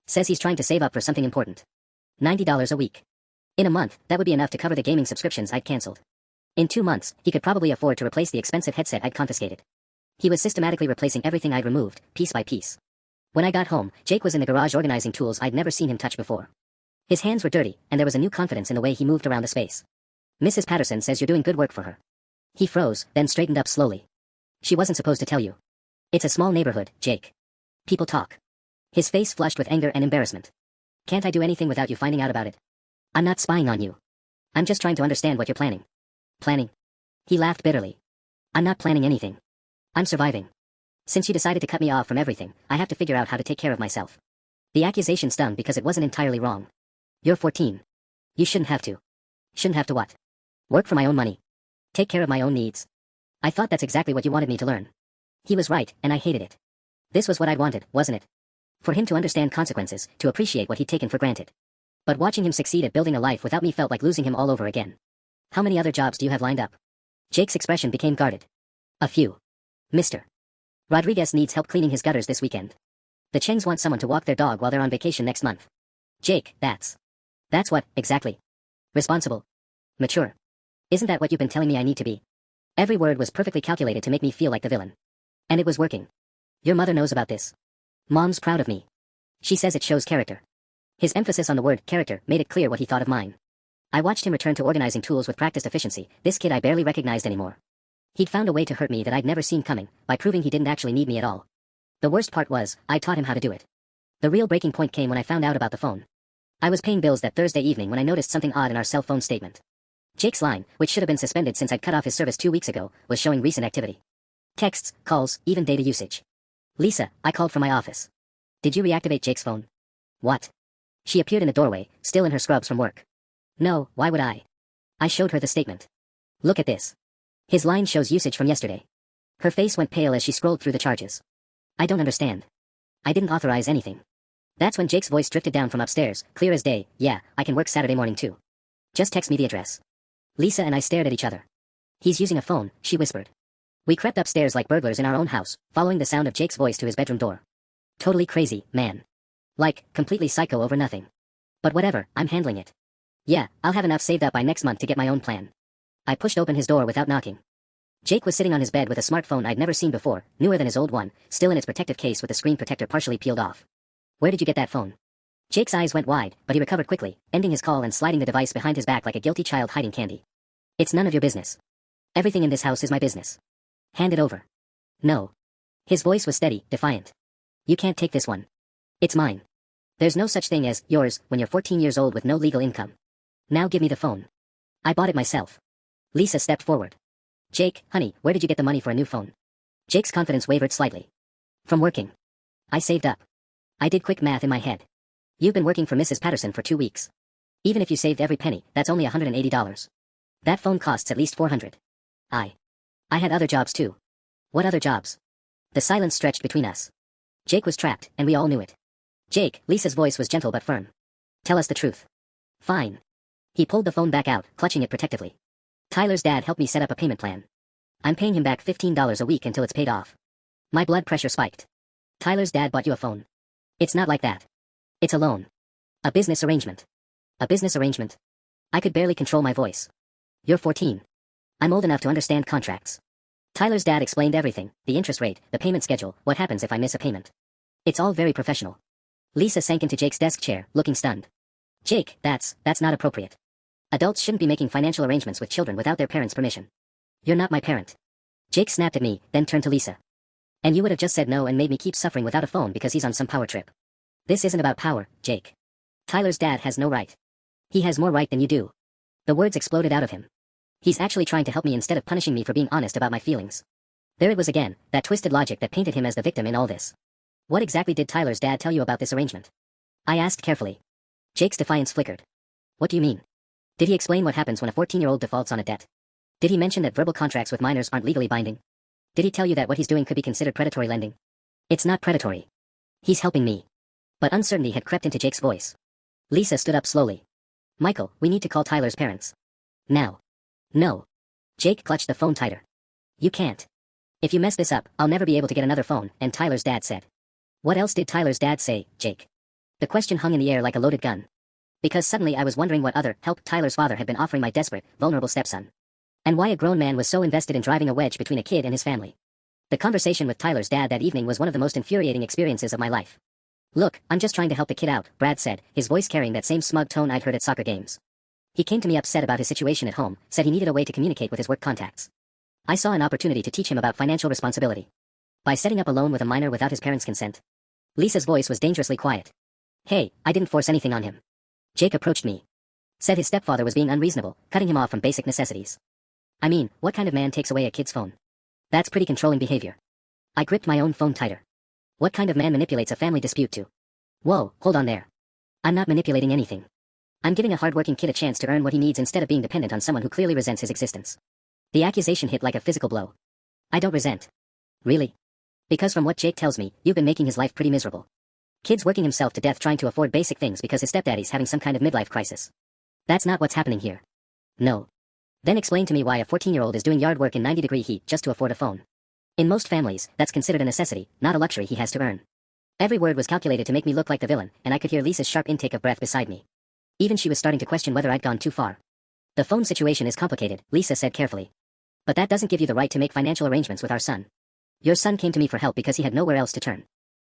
Says he's trying to save up for something important. $90 a week. In a month, that would be enough to cover the gaming subscriptions I'd cancelled. In 2 months, he could probably afford to replace the expensive headset I'd confiscated. He was systematically replacing everything I'd removed, piece by piece. When I got home, Jake was in the garage organizing tools I'd never seen him touch before. His hands were dirty, and there was a new confidence in the way he moved around the space. Mrs. Patterson says you're doing good work for her. He froze, then straightened up slowly. She wasn't supposed to tell you. It's a small neighborhood, Jake. People talk. His face flushed with anger and embarrassment. Can't I do anything without you finding out about it? I'm not spying on you. I'm just trying to understand what you're planning. Planning? He laughed bitterly. I'm not planning anything. I'm surviving. Since you decided to cut me off from everything, I have to figure out how to take care of myself. The accusation stung because it wasn't entirely wrong. You're 14. You shouldn't have to. Shouldn't have to what? Work for my own money. Take care of my own needs. I thought that's exactly what you wanted me to learn. He was right, and I hated it. This was what I'd wanted, wasn't it? For him to understand consequences, to appreciate what he'd taken for granted. But watching him succeed at building a life without me felt like losing him all over again. How many other jobs do you have lined up? Jake's expression became guarded. A few. Mr. Rodriguez needs help cleaning his gutters this weekend. The Chengs want someone to walk their dog while they're on vacation next month. Jake, that's what, exactly? Responsible. Mature. Isn't that what you've been telling me I need to be? Every word was perfectly calculated to make me feel like the villain. And it was working. Your mother knows about this. Mom's proud of me. She says it shows character. His emphasis on the word character made it clear what he thought of mine. I watched him return to organizing tools with practiced efficiency, this kid I barely recognized anymore. He'd found a way to hurt me that I'd never seen coming, by proving he didn't actually need me at all. The worst part was, I taught him how to do it. The real breaking point came when I found out about the phone. I was paying bills that Thursday evening when I noticed something odd in our cell phone statement. Jake's line, which should have been suspended since I'd cut off his service 2 weeks ago, was showing recent activity. Texts, calls, even data usage. Lisa, I called from my office. Did you reactivate Jake's phone? What? She appeared in the doorway, still in her scrubs from work. No, why would I? I showed her the statement. Look at this. His line shows usage from yesterday. Her face went pale as she scrolled through the charges. I don't understand. I didn't authorize anything. That's when Jake's voice drifted down from upstairs, clear as day. Yeah, I can work Saturday morning too. Just text me the address. Lisa and I stared at each other. He's using a phone, she whispered. We crept upstairs like burglars in our own house, following the sound of Jake's voice to his bedroom door. Totally crazy, man. Like, completely psycho over nothing. But whatever, I'm handling it. Yeah, I'll have enough saved up by next month to get my own plan. I pushed open his door without knocking. Jake was sitting on his bed with a smartphone I'd never seen before, newer than his old one, still in its protective case with the screen protector partially peeled off. Where did you get that phone? Jake's eyes went wide, but he recovered quickly, ending his call and sliding the device behind his back like a guilty child hiding candy. It's none of your business. Everything in this house is my business. Hand it over. No. His voice was steady, defiant. You can't take this one. It's mine. There's no such thing as yours when you're 14 years old with no legal income. Now give me the phone. I bought it myself. Lisa stepped forward. Jake, honey, where did you get the money for a new phone? Jake's confidence wavered slightly. From working. I saved up. I did quick math in my head. You've been working for Mrs. Patterson for 2 weeks. Even if you saved every penny, that's only $180. That phone costs at least $400. I had other jobs too. What other jobs? The silence stretched between us. Jake was trapped, and we all knew it. Jake, Lisa's voice was gentle but firm. Tell us the truth. Fine. He pulled the phone back out, clutching it protectively. Tyler's dad helped me set up a payment plan. I'm paying him back $15 a week until it's paid off. My blood pressure spiked. Tyler's dad bought you a phone. It's not like that. It's a loan. A business arrangement. A business arrangement? I could barely control my voice. You're 14. I'm old enough to understand contracts. Tyler's dad explained everything, the interest rate, the payment schedule, what happens if I miss a payment. It's all very professional. Lisa sank into Jake's desk chair, looking stunned. Jake, that's not appropriate. Adults shouldn't be making financial arrangements with children without their parents' permission. You're not my parent. Jake snapped at me, then turned to Lisa. And you would have just said no and made me keep suffering without a phone because he's on some power trip. This isn't about power, Jake. Tyler's dad has no right. He has more right than you do. The words exploded out of him. He's actually trying to help me instead of punishing me for being honest about my feelings. There it was again, that twisted logic that painted him as the victim in all this. What exactly did Tyler's dad tell you about this arrangement? I asked carefully. Jake's defiance flickered. What do you mean? Did he explain what happens when a 14-year-old defaults on a debt? Did he mention that verbal contracts with minors aren't legally binding? Did he tell you that what he's doing could be considered predatory lending? It's not predatory. He's helping me. But uncertainty had crept into Jake's voice. Lisa stood up slowly. Michael, we need to call Tyler's parents. Now. No. Jake clutched the phone tighter. You can't. If you mess this up, I'll never be able to get another phone, and Tyler's dad said. What else did Tyler's dad say, Jake? The question hung in the air like a loaded gun. Because suddenly I was wondering what other help Tyler's father had been offering my desperate, vulnerable stepson. And why a grown man was so invested in driving a wedge between a kid and his family. The conversation with Tyler's dad that evening was one of the most infuriating experiences of my life. Look, I'm just trying to help the kid out, Brad said, his voice carrying that same smug tone I'd heard at soccer games. He came to me upset about his situation at home, said he needed a way to communicate with his work contacts. I saw an opportunity to teach him about financial responsibility. By setting up a loan with a minor without his parents' consent. Lisa's voice was dangerously quiet. Hey, I didn't force anything on him. Jake approached me. Said his stepfather was being unreasonable, cutting him off from basic necessities. I mean, what kind of man takes away a kid's phone? That's pretty controlling behavior. I gripped my own phone tighter. What kind of man manipulates a family dispute to? Whoa, hold on there. I'm not manipulating anything. I'm giving a hardworking kid a chance to earn what he needs instead of being dependent on someone who clearly resents his existence. The accusation hit like a physical blow. I don't resent. Really? Because from what Jake tells me, you've been making his life pretty miserable. Kid's working himself to death trying to afford basic things because his stepdaddy's having some kind of midlife crisis. That's not what's happening here. No. Then explain to me why a 14-year-old is doing yard work in 90-degree heat just to afford a phone. In most families, that's considered a necessity, not a luxury he has to earn. Every word was calculated to make me look like the villain, and I could hear Lisa's sharp intake of breath beside me. Even she was starting to question whether I'd gone too far. The phone situation is complicated, Lisa said carefully. But that doesn't give you the right to make financial arrangements with our son. Your son came to me for help because he had nowhere else to turn.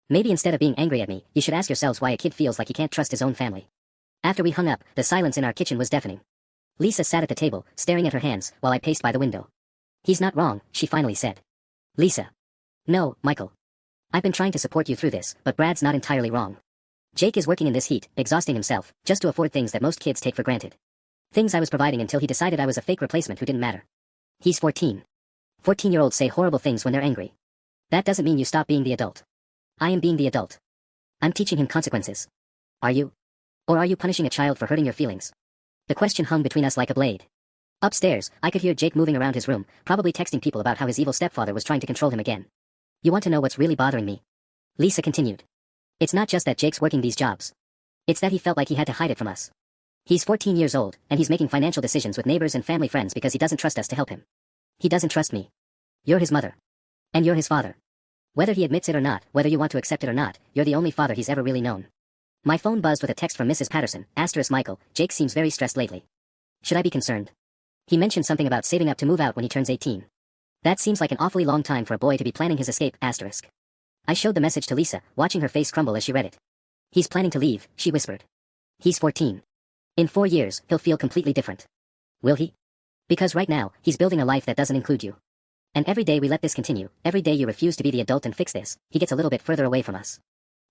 Maybe instead of being angry at me, you should ask yourselves why a kid feels like he can't trust his own family. After we hung up, the silence in our kitchen was deafening. Lisa sat at the table, staring at her hands, while I paced by the window. He's not wrong, she finally said. Lisa. No, Michael. I've been trying to support you through this, but Brad's not entirely wrong. Jake is working in this heat, exhausting himself, just to afford things that most kids take for granted. Things I was providing until he decided I was a fake replacement who didn't matter. He's 14. 14-year-olds say horrible things when they're angry. That doesn't mean you stop being the adult. I am being the adult. I'm teaching him consequences. Are you? Or are you punishing a child for hurting your feelings? The question hung between us like a blade. Upstairs, I could hear Jake moving around his room, probably texting people about how his evil stepfather was trying to control him again. You want to know what's really bothering me? Lisa continued. It's not just that Jake's working these jobs. It's that he felt like he had to hide it from us. He's 14 years old, and he's making financial decisions with neighbors and family friends because he doesn't trust us to help him. He doesn't trust me. You're his mother. And you're his father. Whether he admits it or not, whether you want to accept it or not, you're the only father he's ever really known. My phone buzzed with a text from Mrs. Patterson, Michael, Jake seems very stressed lately. Should I be concerned? He mentioned something about saving up to move out when he turns 18. That seems like an awfully long time for a boy to be planning his escape, I showed the message to Lisa, watching her face crumble as she read it. He's planning to leave, she whispered. He's 14. In 4 years, he'll feel completely different. Will he? Because right now, he's building a life that doesn't include you. And every day we let this continue, every day you refuse to be the adult and fix this, he gets a little bit further away from us.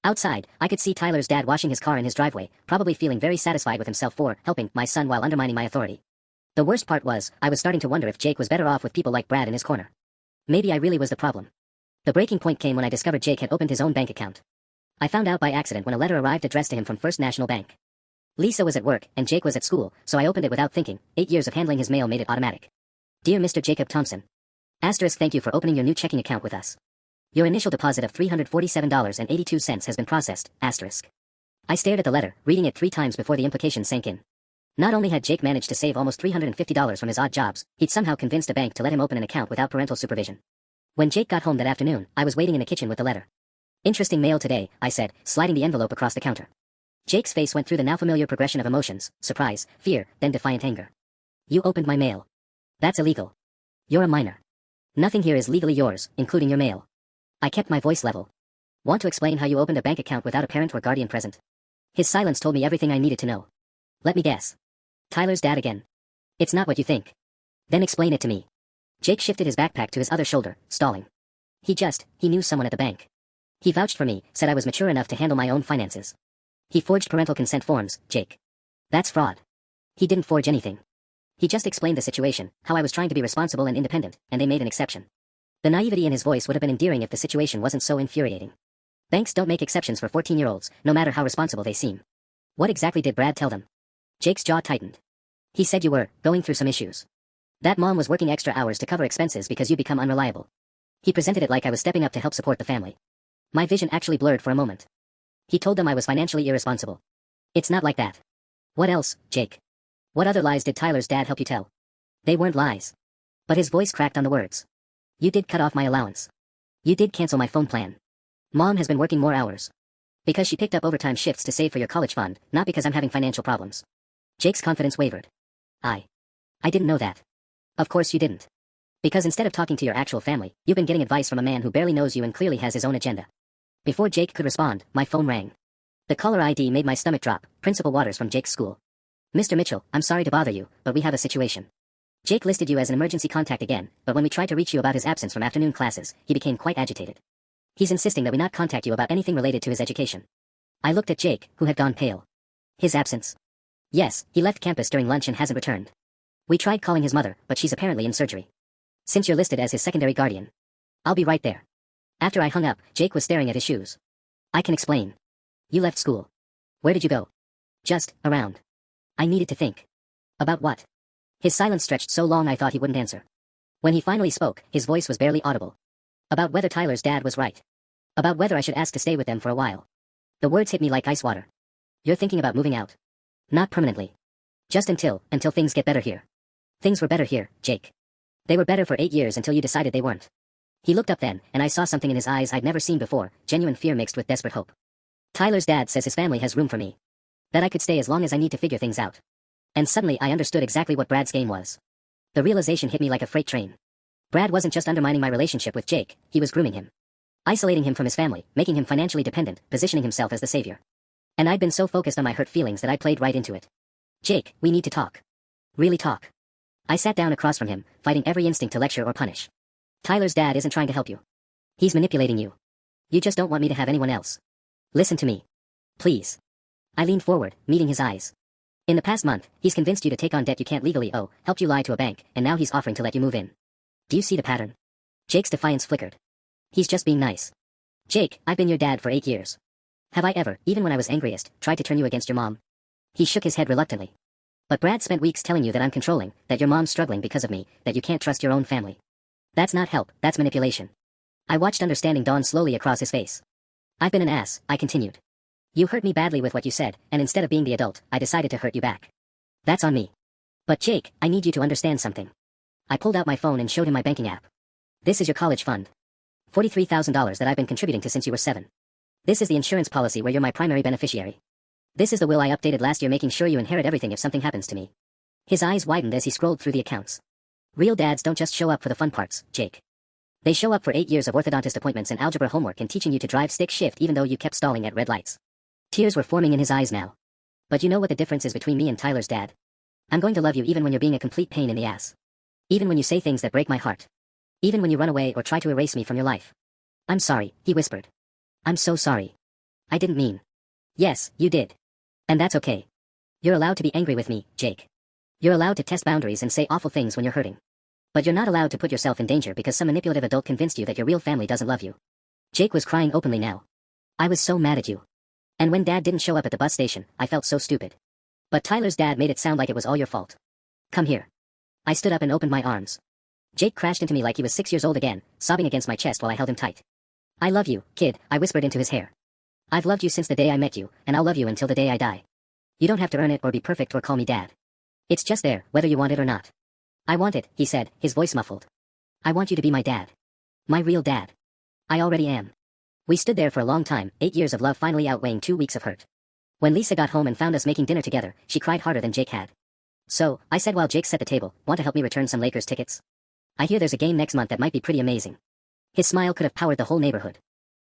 Outside, I could see Tyler's dad washing his car in his driveway, probably feeling very satisfied with himself for helping my son while undermining my authority. The worst part was, I was starting to wonder if Jake was better off with people like Brad in his corner. Maybe I really was the problem. The breaking point came when I discovered Jake had opened his own bank account. I found out by accident when a letter arrived addressed to him from First National Bank. Lisa was at work, and Jake was at school, so I opened it without thinking. 8 years of handling his mail made it automatic. Dear Mr. Jacob Thompson. Thank you for opening your new checking account with us. Your initial deposit of $347.82 has been processed, I stared at the letter, reading it 3 times before the implication sank in. Not only had Jake managed to save almost $350 from his odd jobs, he'd somehow convinced a bank to let him open an account without parental supervision. When Jake got home that afternoon, I was waiting in the kitchen with the letter. Interesting mail today, I said, sliding the envelope across the counter. Jake's face went through the now familiar progression of emotions, surprise, fear, then defiant anger. You opened my mail. That's illegal. You're a minor. Nothing here is legally yours, including your mail. I kept my voice level. Want to explain how you opened a bank account without a parent or guardian present? His silence told me everything I needed to know. Let me guess. Tyler's dad again. It's not what you think. Then explain it to me. Jake shifted his backpack to his other shoulder, stalling. He knew someone at the bank. He vouched for me, said I was mature enough to handle my own finances. He forged parental consent forms, Jake. That's fraud. He didn't forge anything. He just explained the situation, how I was trying to be responsible and independent, and they made an exception. The naivety in his voice would have been endearing if the situation wasn't so infuriating. Banks don't make exceptions for 14-year-olds, no matter how responsible they seem. What exactly did Brad tell them? Jake's jaw tightened. He said you were going through some issues. That mom was working extra hours to cover expenses because you become unreliable. He presented it like I was stepping up to help support the family. My vision actually blurred for a moment. He told them I was financially irresponsible. It's not like that. What else, Jake? What other lies did Tyler's dad help you tell? They weren't lies. But his voice cracked on the words. You did cut off my allowance. You did cancel my phone plan. Mom has been working more hours. Because she picked up overtime shifts to save for your college fund, not because I'm having financial problems. Jake's confidence wavered. I didn't know that. Of course you didn't. Because instead of talking to your actual family, you've been getting advice from a man who barely knows you and clearly has his own agenda. Before Jake could respond, my phone rang. The caller ID made my stomach drop. Principal Waters from Jake's school. Mr. Mitchell, I'm sorry to bother you, but we have a situation. Jake listed you as an emergency contact again, but when we tried to reach you about his absence from afternoon classes, he became quite agitated. He's insisting that we not contact you about anything related to his education. I looked at Jake, who had gone pale. His absence? Yes, he left campus during lunch and hasn't returned. We tried calling his mother, but she's apparently in surgery. Since you're listed as his secondary guardian. I'll be right there. After I hung up, Jake was staring at his shoes. I can explain. You left school. Where did you go? Just, around. I needed to think. About what? His silence stretched so long I thought he wouldn't answer. When he finally spoke, his voice was barely audible. About whether Tyler's dad was right. About whether I should ask to stay with them for a while. The words hit me like ice water. You're thinking about moving out. Not permanently. Just until things get better here. Things were better here, Jake. They were better for 8 years until you decided they weren't. He looked up then, and I saw something in his eyes I'd never seen before, genuine fear mixed with desperate hope. Tyler's dad says his family has room for me. That I could stay as long as I need to figure things out. And suddenly I understood exactly what Brad's game was. The realization hit me like a freight train. Brad wasn't just undermining my relationship with Jake, he was grooming him. Isolating him from his family, making him financially dependent, positioning himself as the savior. And I'd been so focused on my hurt feelings that I played right into it. Jake, we need to talk. Really talk. I sat down across from him, fighting every instinct to lecture or punish. Tyler's dad isn't trying to help you. He's manipulating you. You just don't want me to have anyone else. Listen to me. Please. I leaned forward, meeting his eyes. In the past month, he's convinced you to take on debt you can't legally owe, helped you lie to a bank, and now he's offering to let you move in. Do you see the pattern? Jake's defiance flickered. He's just being nice. Jake, I've been your dad for 8 years. Have I ever, even when I was angriest, tried to turn you against your mom? He shook his head reluctantly. But Brad spent weeks telling you that I'm controlling, that your mom's struggling because of me, that you can't trust your own family. That's not help, that's manipulation. I watched understanding dawn slowly across his face. I've been an ass, I continued. You hurt me badly with what you said, and instead of being the adult, I decided to hurt you back. That's on me. But Jake, I need you to understand something. I pulled out my phone and showed him my banking app. This is your college fund. $43,000 that I've been contributing to since you were 7. This is the insurance policy where you're my primary beneficiary. This is the will I updated last year making sure you inherit everything if something happens to me. His eyes widened as he scrolled through the accounts. Real dads don't just show up for the fun parts, Jake. They show up for 8 years of orthodontist appointments and algebra homework and teaching you to drive stick shift even though you kept stalling at red lights. Tears were forming in his eyes now. But you know what the difference is between me and Tyler's dad? I'm going to love you even when you're being a complete pain in the ass. Even when you say things that break my heart. Even when you run away or try to erase me from your life. I'm sorry, he whispered. I'm so sorry. I didn't mean. Yes, you did. And that's okay. You're allowed to be angry with me, Jake. You're allowed to test boundaries and say awful things when you're hurting. But you're not allowed to put yourself in danger because some manipulative adult convinced you that your real family doesn't love you. Jake was crying openly now. I was so mad at you. And when Dad didn't show up at the bus station, I felt so stupid. But Tyler's dad made it sound like it was all your fault. Come here. I stood up and opened my arms. Jake crashed into me like he was 6 years old again, sobbing against my chest while I held him tight. I love you, kid, I whispered into his hair. I've loved you since the day I met you, and I'll love you until the day I die. You don't have to earn it or be perfect or call me Dad. It's just there, whether you want it or not. I want it, he said, his voice muffled. I want you to be my dad. My real dad. I already am. We stood there for a long time, 8 years of love finally outweighing 2 weeks of hurt. When Lisa got home and found us making dinner together, she cried harder than Jake had. So, I said while Jake set the table, want to help me return some Lakers tickets? I hear there's a game next month that might be pretty amazing. His smile could have powered the whole neighborhood.